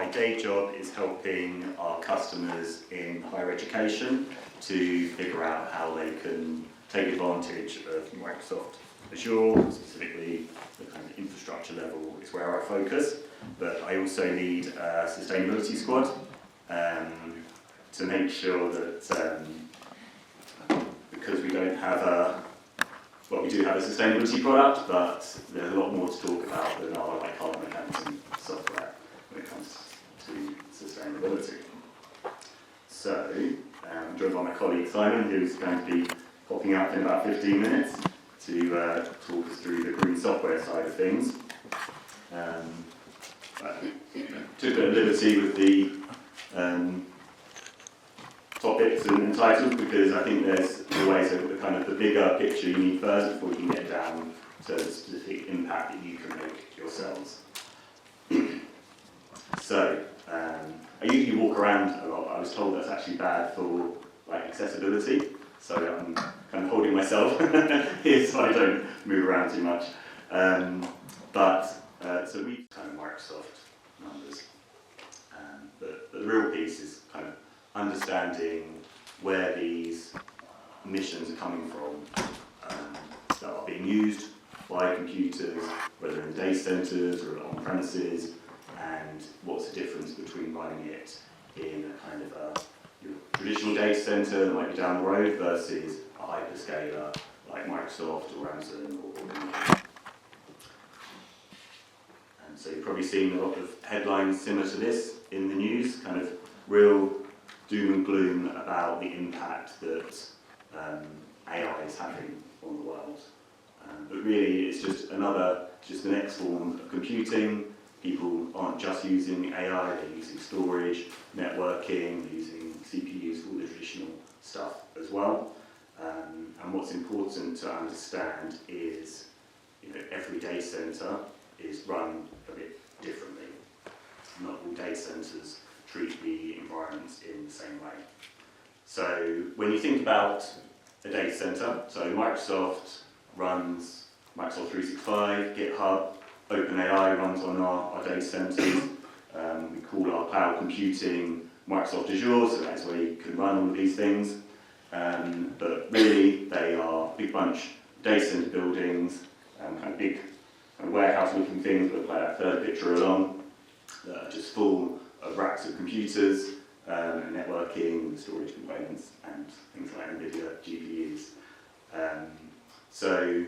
my day job is helping our customers in higher education to figure out how they can take advantage of Microsoft Azure, specifically the kind of infrastructure level is where I focus, but I also lead a sustainability squad to make sure that because we don't have we do have a sustainability product, but there's a lot more to talk about than our carbon accounting software when it comes to sustainability. So, I'm joined by my colleague Simon, who's going to be popping up in about 15 minutes to talk us through the green software side of things. Took a bit of liberty with the topics and titles because I think there's always the bigger picture you need first before you can get down to the specific impact that you can make yourselves. So, I usually walk around a lot. I was told that's actually bad for accessibility, so I'm kind of holding myself here so I don't move around too much. So we kind of Microsoft numbers, but the real piece is kind of understanding where these emissions are coming from that are being used by computers, whether in data centers or on premises, and what's the difference between running it in a kind of your traditional data center that might be down the road versus a hyperscaler like Microsoft or Amazon or and so you've probably seen a lot of headlines similar to this in the news, kind of real doom and gloom about the impact that AI is having on the world. But really it's just the next form of computing. People aren't just using AI, they're using storage, networking, they're using CPUs, all the traditional stuff as well. And what's important to understand is every data center is run a bit differently. Not all data centers treat the environments in the same way. So when you think about a data center, so Microsoft runs Microsoft 365, GitHub, OpenAI runs on our data centers. We call our cloud computing Microsoft Azure, so that's where you can run all of these things. But really, they are a big bunch of data center buildings, kind of big warehouse-looking things that look like that third picture along, that are just full of racks of computers, and networking, storage components, and things like NVIDIA GPUs. So,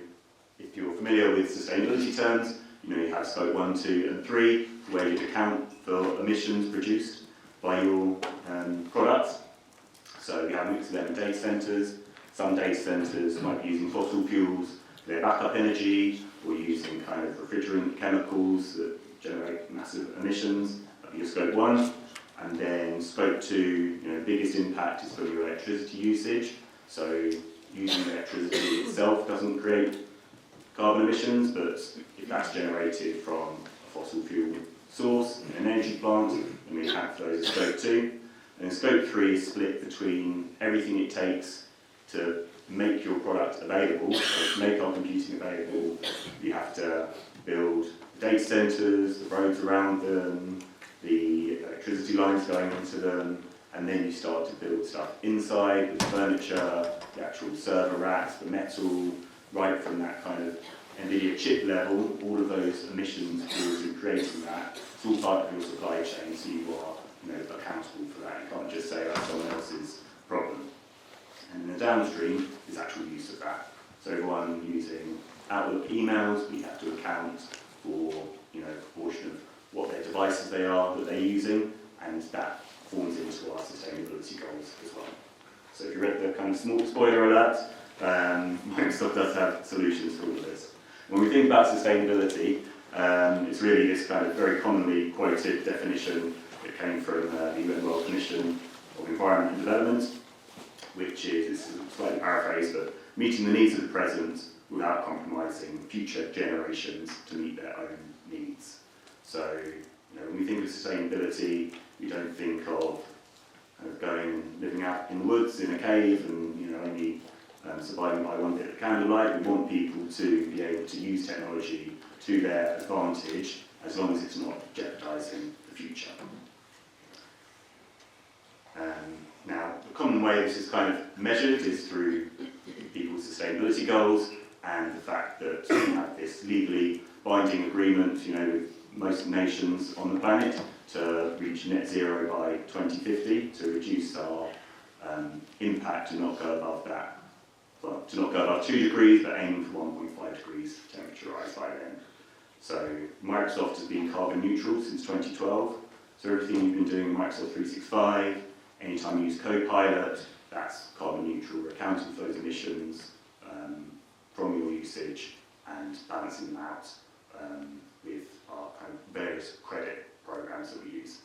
if you're familiar with sustainability terms, you have scope 1, 2, and 3, where you'd account for emissions produced by your products. So we have a mix of them in data centers. Some data centers might be using fossil fuels for their backup energy, or using kind of refrigerant chemicals that generate massive emissions. That'd be your scope 1. And then scope 2, the biggest impact is for your electricity usage. So using electricity itself doesn't create carbon emissions, but if that's generated from a fossil fuel source in an energy plant, then we account for those as scope 2. And then scope 3 is split between everything it takes to make your product available, so to make our computing available. You have to build data centers, the roads around them, the electricity lines going into them, and then you start to build stuff inside, the furniture, the actual server racks, the metal, right from that kind of NVIDIA chip level, all of those emissions caused in creating that. It's all part of your supply chain, so you are accountable for that. You can't just say that's someone else's problem. And the downstream is actual use of that. So everyone using Outlook emails, we have to account for a proportion of what their devices they are that they're using, and that forms into our sustainability goals as well. So if you read the kind of small spoiler alert, Microsoft does have solutions for all of this. When we think about sustainability, it's really this kind of very commonly quoted definition that came from the UN World Commission of Environment and Development, which is slightly paraphrased, but meeting the needs of the present without compromising future generations to meet their own needs. So, when we think of sustainability, we don't think of kind of going and living out in the woods in a cave and only surviving by one bit of candlelight. We want people to be able to use technology to their advantage as long as it's not jeopardising the future. way this is kind of measured is through people's sustainability goals and the fact that we have this legally binding agreement, with most nations on the planet to reach net zero by 2050, to reduce our impact to not go above that. Well, to not go above 2 degrees, but aiming for 1.5 degrees temperature rise by then. So Microsoft has been carbon neutral since 2012. So everything you've been doing in Microsoft 365, anytime you use Copilot, that's carbon neutral. We're accounting for those emissions from your usage and balancing them out with our kind of various credit programs that we use.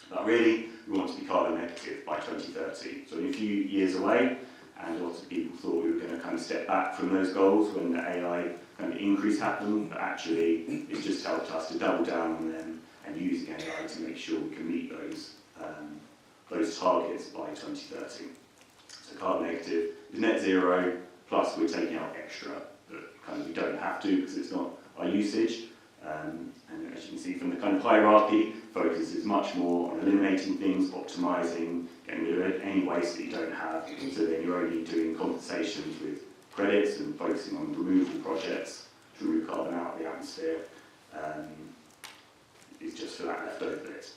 But really, we want to be carbon negative by 2030. So in a few years away, and lots of people thought we were going to kind of step back from those goals when the AI kind of increase happened, but actually it's just helped us to double down on them and using AI to make sure we can meet those targets by 2030. So carbon negative is net zero, plus we're taking out extra that kind of we don't have to because it's not our usage. And as you can see from the kind of hierarchy, focus is much more on eliminating things, optimising, getting rid of any waste that you don't have, so then you're only doing compensations with credits and focusing on removal projects to remove carbon out of the atmosphere. Is just for that leftover bit.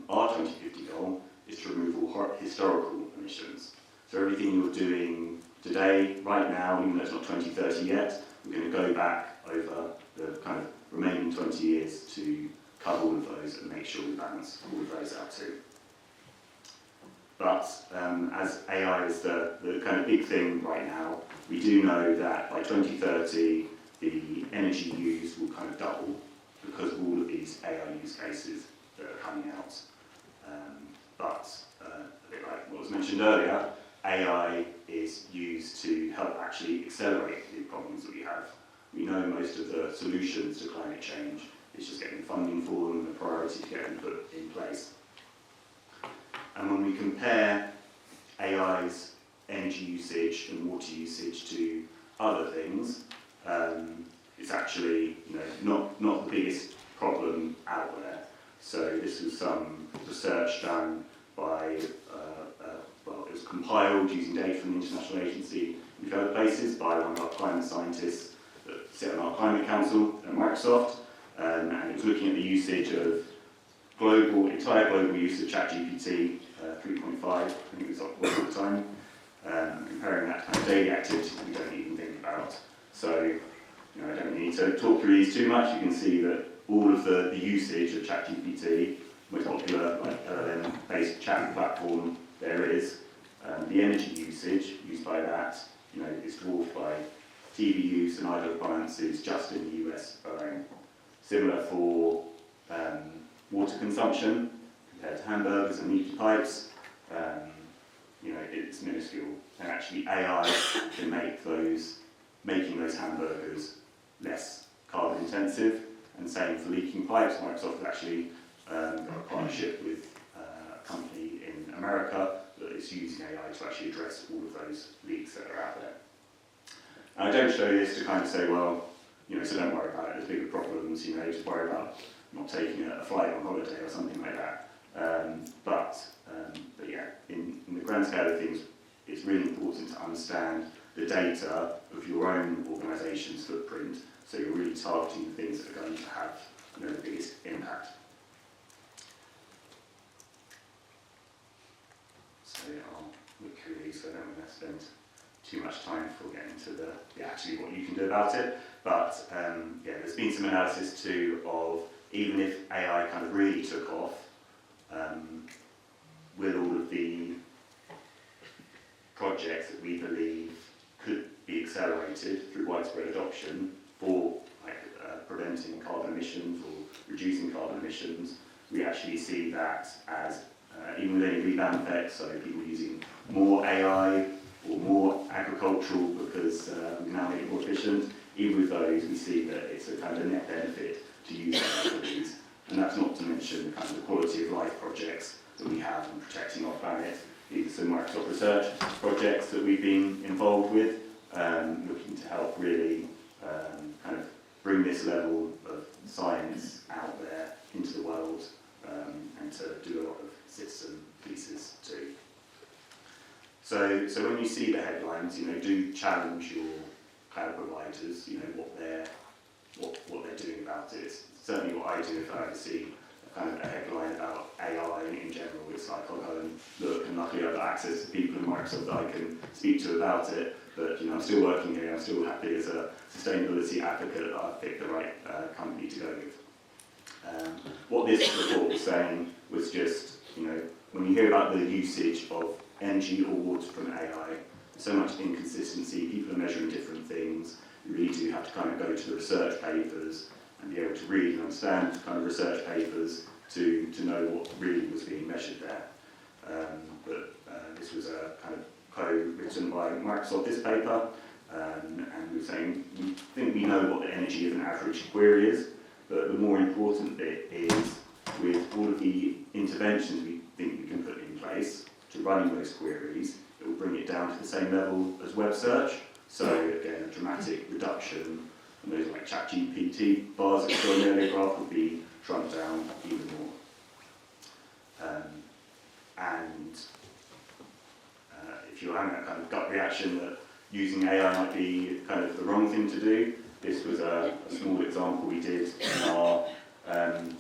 Our 2050 goal is to remove all historical emissions. So everything you're doing today, right now, even though it's not 2030 yet, we're going to go back over the kind of remaining 20 years to cover all of those and make sure we balance all of those out too. But as AI is the kind of big thing right now, we do know that by 2030 the energy used will kind of double because of all of these AI use cases that are coming out. But a bit like what was mentioned earlier, AI is used to help actually accelerate the problems that we have. We know most of the solutions to climate change. It's just getting funding for them and the priority to get them put in place. And when we compare AI's energy usage and water usage to other things, it's actually not the biggest problem out there. So this was some research done by, it was compiled using data from the International Agency in further places by one of our climate scientists that sit on our climate council at Microsoft, and it was looking at the usage of entire global use of ChatGPT 3.5, I think it was up at the time, comparing that to kind of daily activity that we don't even think about. So I don't need to talk through these too much. You can see that all of the usage of ChatGPT, most popular LLM-based chat platform there is, the energy usage used by that, is dwarfed by TV use and idle appliances just in the US alone. Similar for water consumption compared to hamburgers and meaty pipes. It's minuscule, and actually AI can making those hamburgers less carbon intensive, and same for leaking pipes. Microsoft has actually got a partnership with a company in America that is using AI to actually address all of those leaks that are out there. And I don't show this to kind of say, well, so don't worry about it, there's bigger problems, just worry about not taking a flight on holiday or something like that. But yeah, in the grand scale of things, it's really important to understand the data of your own organisation's footprint, so you're really targeting the things that are going to have the biggest impact. So I'll look through these so I don't want to spend too much time before getting into actually what you can do about it. But there's been some analysis too of even if AI kind of really took off, with all of the projects that we believe could be accelerated through widespread adoption for preventing carbon emissions or reducing carbon emissions, we actually see that as, even with any rebound effects, so people using more AI or more agricultural because we now make it more efficient, even with those we see that it's a kind of a net benefit to use AI for these. And that's not to mention the kind of the quality of life projects that we have in protecting our planet. These are some Microsoft research projects that we've been involved with, looking to help really kind of bring this level of science out there into the world, and to do a lot of citizen pieces too. So when you see the headlines, do challenge your cloud providers, what they're doing about it. It's certainly what I do if I ever see kind of a headline about AI in general. It's like I'll go and look, and luckily I've got access to people in Microsoft that I can speak to about it. But I'm still working here. I'm still happy as a sustainability advocate that I've picked the right company to go with. What this report was saying was just, when you hear about the usage of energy or water from AI, so much inconsistency. People are measuring different things. You really do have to kind of go to the research papers and be able to read and understand kind of research papers to know what really was being measured there. But this was a kind of co-written by Microsoft, this paper, and we were saying we think we know what the energy of an average query is, but the more important bit is with all of the interventions we think we can put in place to running those queries, it will bring it down to the same level as web search. So again, a dramatic reduction. And those like ChatGPT bars that show in the earlier graph would be shrunk down even more. If you're having that kind of gut reaction that using AI might be kind of the wrong thing to do, this was a small example we did in our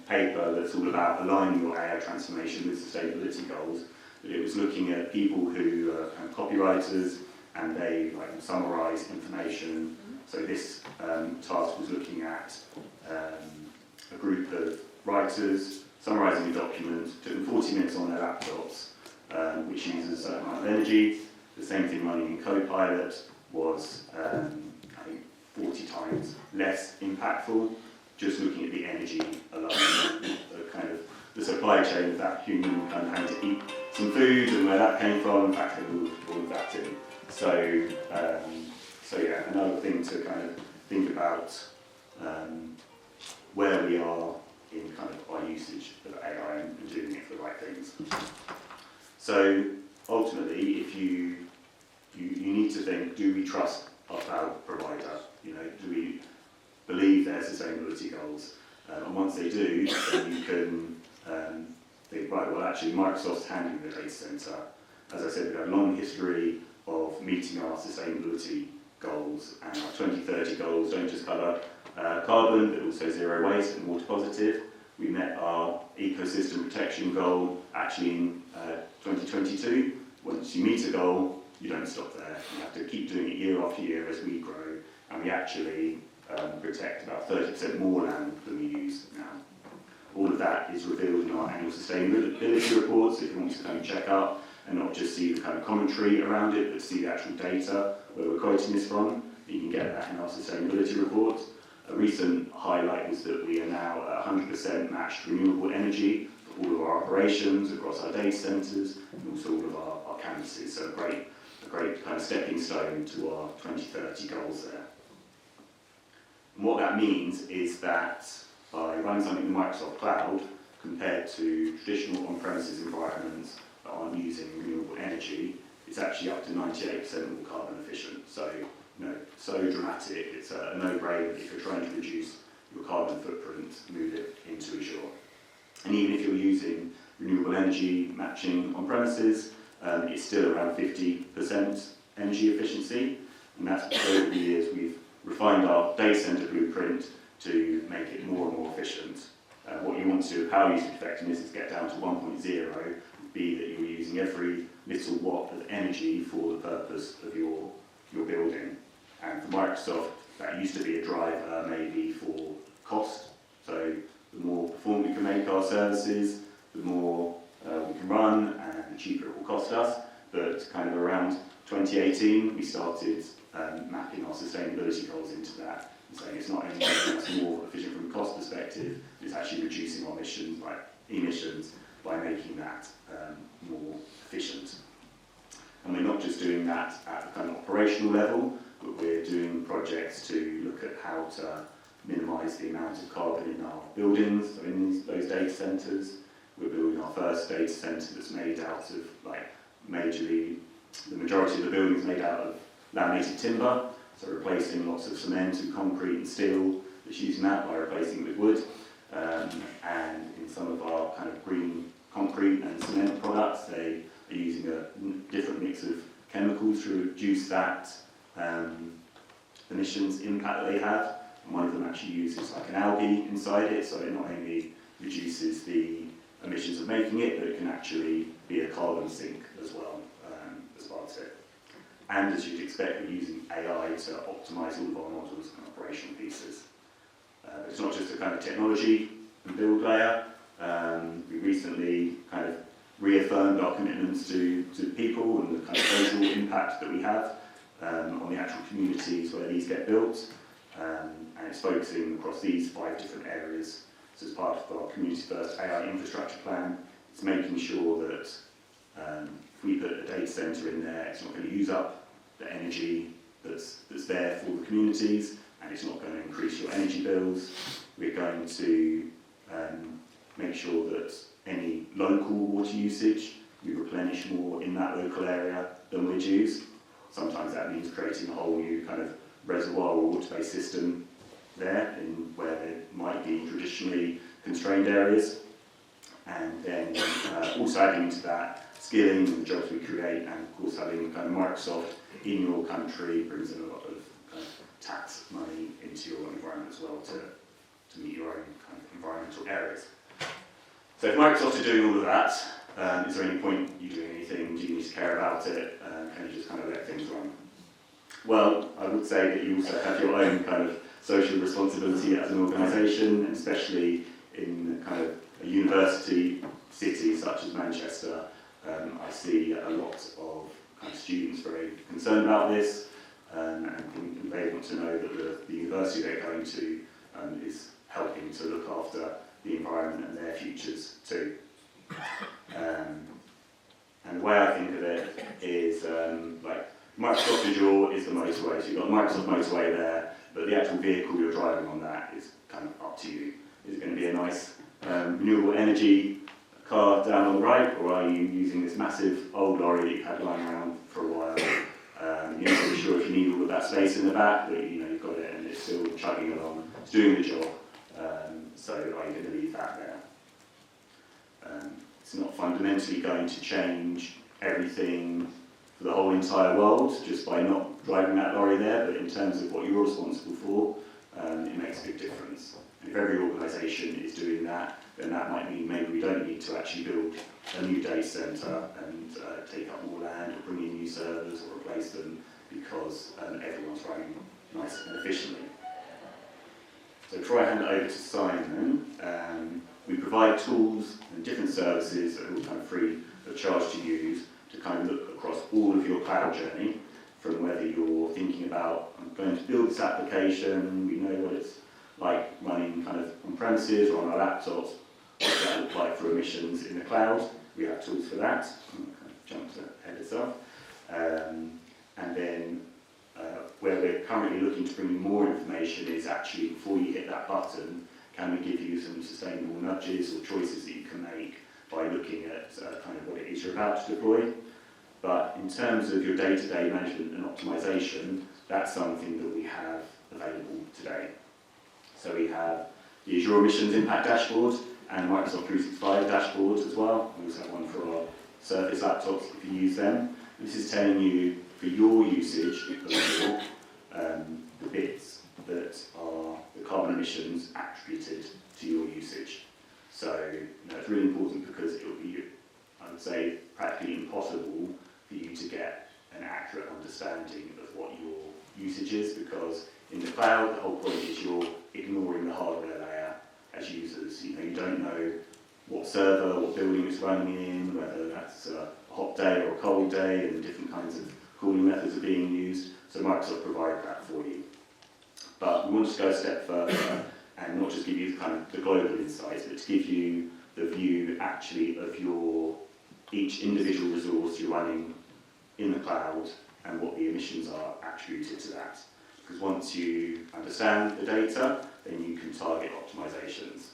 paper that's all about aligning your AI transformation with sustainability goals. It was looking at people who are kind of copywriters and they summarise information. So this task was looking at a group of writers summarising a document, took them 40 minutes on their laptops, which uses a certain amount of energy. The same thing running in Copilot was, I think, 40 times less impactful, just looking at the energy alone, the supply chain of that human kind of having to eat some food and where that came from, factoring all of that in. So yeah, another thing to kind of think about where we are in kind of our usage of AI and doing it for the right things. So ultimately, if you need to think, do we trust our cloud provider? Do we believe their sustainability goals? And once they do, then you can think, right, well actually Microsoft's handling the data centre. As I said, we've had a long history of meeting our sustainability goals, and our 2030 goals don't just cover carbon, but also zero waste and water positive. We met our ecosystem protection goal actually in 2022. Once you meet a goal, you don't stop there. You have to keep doing it year after year as we grow, and we actually protect about 30% more land than we use now. All of that is revealed in our annual sustainability reports, if you want to kind of check out and not just see the kind of commentary around it, but see the actual data where we're quoting this from. You can get that in our sustainability report. A recent highlight was that we are now at 100% matched renewable energy for all of our operations across our data centres and also all of our campuses. So a great kind of stepping stone to our 2030 goals there. And what that means is that by running something in the Microsoft Cloud, compared to traditional on-premises environments that aren't using renewable energy, it's actually up to 98% more carbon efficient. So, so dramatic, it's a no-brainer if you're trying to reduce your carbon footprint, move it into Azure. And even if you're using renewable energy matching on-premises, it's still around 50% energy efficiency, and that's because over the years we've refined our data center blueprint to make it more and more efficient. What you want to do with power usage effectiveness is get down to 1.0, be that you're using every little watt of energy for the purpose of your building. And for Microsoft, that used to be a driver maybe for cost. So the more performant we can make our services, the more we can run, and the cheaper it will cost us. But kind of around 2018, we started mapping our sustainability goals into that, and saying it's not only making us more efficient from a cost perspective, it's actually reducing our emissions by making that more efficient. And we're not just doing that at the kind of operational level, but we're doing projects to look at how to minimise the amount of carbon in our buildings, so in those data centres. We're building our first data centre that's made out of, the majority of the building is made out of laminated timber, so replacing lots of cement and concrete and steel that's using that by replacing it with wood. And in some of our kind of green concrete and cement products, they are using a different mix of chemicals to reduce that emissions impact that they have. And one of them actually uses like an algae inside it, so it not only reduces the emissions of making it, but it can actually be a carbon sink as well as part of it. And as you'd expect, we're using AI to optimise all of our models and operational pieces. It's not just a kind of technology and build layer. We recently kind of reaffirmed our commitments to people and the kind of social impact that we have on the actual communities where these get built. And it's focusing across these 5 different areas. So as part of our Community First AI infrastructure plan, it's making sure that if we put a data centre in there, it's not going to use up the energy that's there for the communities, and it's not going to increase your energy bills. We're going to make sure that any local water usage, we replenish more in that local area than we'd use. Sometimes that means creating a whole new kind of reservoir or water-based system there in where there might be traditionally constrained areas. And then also adding into that skilling and the jobs we create, and of course having kind of Microsoft in your country brings in a lot of kind of tax money into your environment as well to meet your own kind of environmental areas. So if Microsoft are doing all of that, is there any point you doing anything? Do you need to care about it? Can you just kind of let things run? Well, I would say that you also have your own kind of social responsibility as an organisation, and especially in kind of a university city such as Manchester. I see a lot of kind of students very concerned about this, and they want to know that the university they're going to is helping to look after the environment and their futures too. And the way I think of it is like Microsoft Azure is the motorway, so you've got the Microsoft motorway there, but the actual vehicle you're driving on that is kind of up to you. Is it going to be a nice renewable energy car down on the right, or are you using this massive old lorry that you've had lying around for a while? You're not really sure if you need all of that space in the back, but you know you've got it and it's still chugging along, it's doing the job. So are you going to leave that there? It's not fundamentally going to change everything for the whole entire world just by not driving that lorry there, but in terms of what you're responsible for, it makes a big difference. And if every organisation is doing that, then that might mean maybe we don't need to actually build a new data centre and take up more land or bring in new servers or replace them, because everyone's running nice and efficiently. So before I hand it over to Simon, we provide tools and different services that are all kind of free of charge to use to kind of look across all of your cloud journey, from whether you're thinking about, I'm going to build this application, we know what it's like running kind of on premises or on our laptops, what does that look like for emissions in the cloud. We have tools for that. I'm kind of jumped ahead of stuff. And then where we're currently looking to bring you more information is actually before you hit that button, can we give you some sustainable nudges or choices that you can make by looking at kind of what it is you're about to deploy. But in terms of your day-to-day management and optimization, that's something that we have available today. So we have the Azure Emissions Impact Dashboard and Microsoft 365 dashboards as well. We also have one for our Surface laptops if you use them. This is telling you for your usage of Azure, the bits that are the carbon emissions attributed to your usage. So it's really important because it will be, I would say, practically impossible for you to get an accurate understanding of what your usage is, because in the cloud, the whole point is you're ignoring the hardware layer as users. You don't know what server, what building it's running in, whether that's a hot day or a cold day, and different kinds of cooling methods are being used. So Microsoft provide that for you. But we want to go a step further and not just give you the global insights, but to give you the view actually of your each individual resource you're running in the cloud and what the emissions are attributed to that. Because once you understand the data, then you can target optimizations.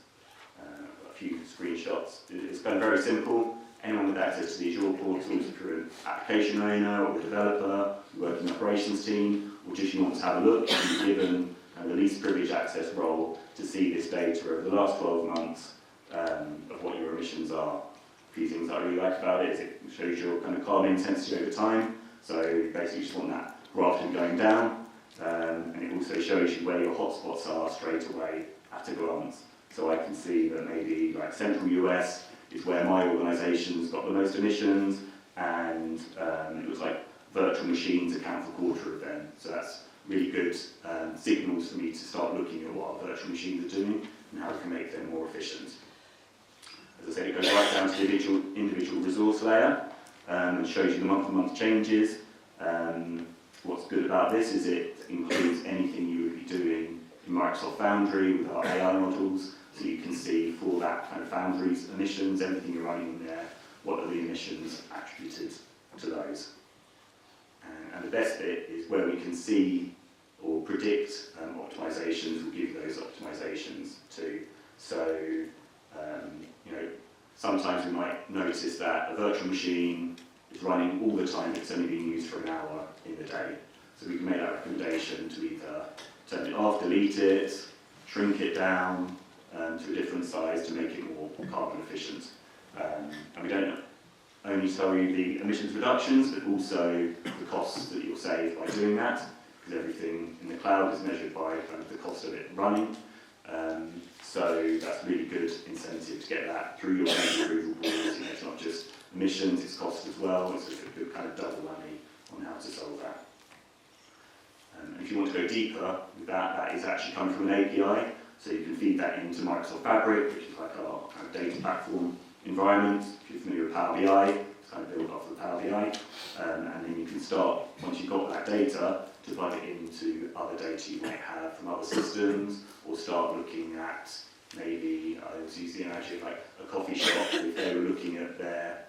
A few screenshots. It's kind of very simple. Anyone with access to the Azure portal, if you're an application owner or a developer, you work in the operations team, or just you want to have a look, and you're given the least privileged access role to see this data over the last 12 months of what your emissions are. A few things I really like about it is it shows your kind of carbon intensity over time. So basically you just want that grafting going down, and it also shows you where your hotspots are straight away at a glance. So I can see that maybe like central US is where my organisation's got the most emissions, and it was like virtual machines account for a quarter of them. So that's really good signals for me to start looking at what our virtual machines are doing and how we can make them more efficient. As I said, it goes right down to the individual resource layer and shows you the month-to-month changes. What's good about this is it includes anything you would be doing in Microsoft Foundry with our AI models, so you can see for that kind of Foundry's emissions, everything you're running in there, what are the emissions attributed to those. And the best bit is where we can see or predict optimizations, we'll give those optimizations to. So, sometimes we might notice that a virtual machine is running all the time, it's only being used for an hour in the day. So we can make that recommendation to either turn it off, delete it, shrink it down to a different size to make it more carbon efficient. And we don't only tell you the emissions reductions, but also the costs that you'll save by doing that, because everything in the cloud is measured by kind of the cost of it running. So that's a really good incentive to get that through your own approval boards. It's not just emissions, it's cost as well. It's a good kind of double whammy on how to solve that. And if you want to go deeper with that, that is actually coming from an API. So you can feed that into Microsoft Fabric, which is like our kind of data platform environment. If you're familiar with Power BI, it's kind of built off of Power BI. And then you can start, once you've got that data, to plug it into other data you might have from other systems, or start looking at maybe, I was using Azure like a coffee shop, if they were looking at their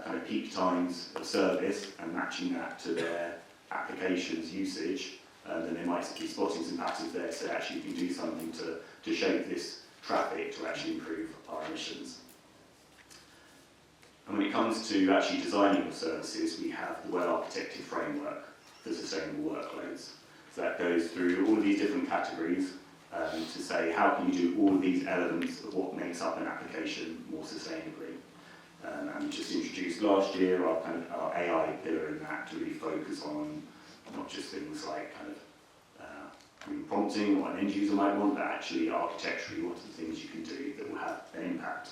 kind of peak times of service and matching that to their applications usage, then they might be spotting some patterns there, so actually you can do something to shape this traffic to actually improve our emissions. And when it comes to actually designing your services, we have the well-architected framework for sustainable workloads. So that goes through all of these different categories to say how can you do all of these elements of what makes up an application more sustainably. And we just introduced last year our AI pillar in that to really focus on not just things like kind of prompting what an end user might want, but actually architecturally what are the things you can do that will have an impact.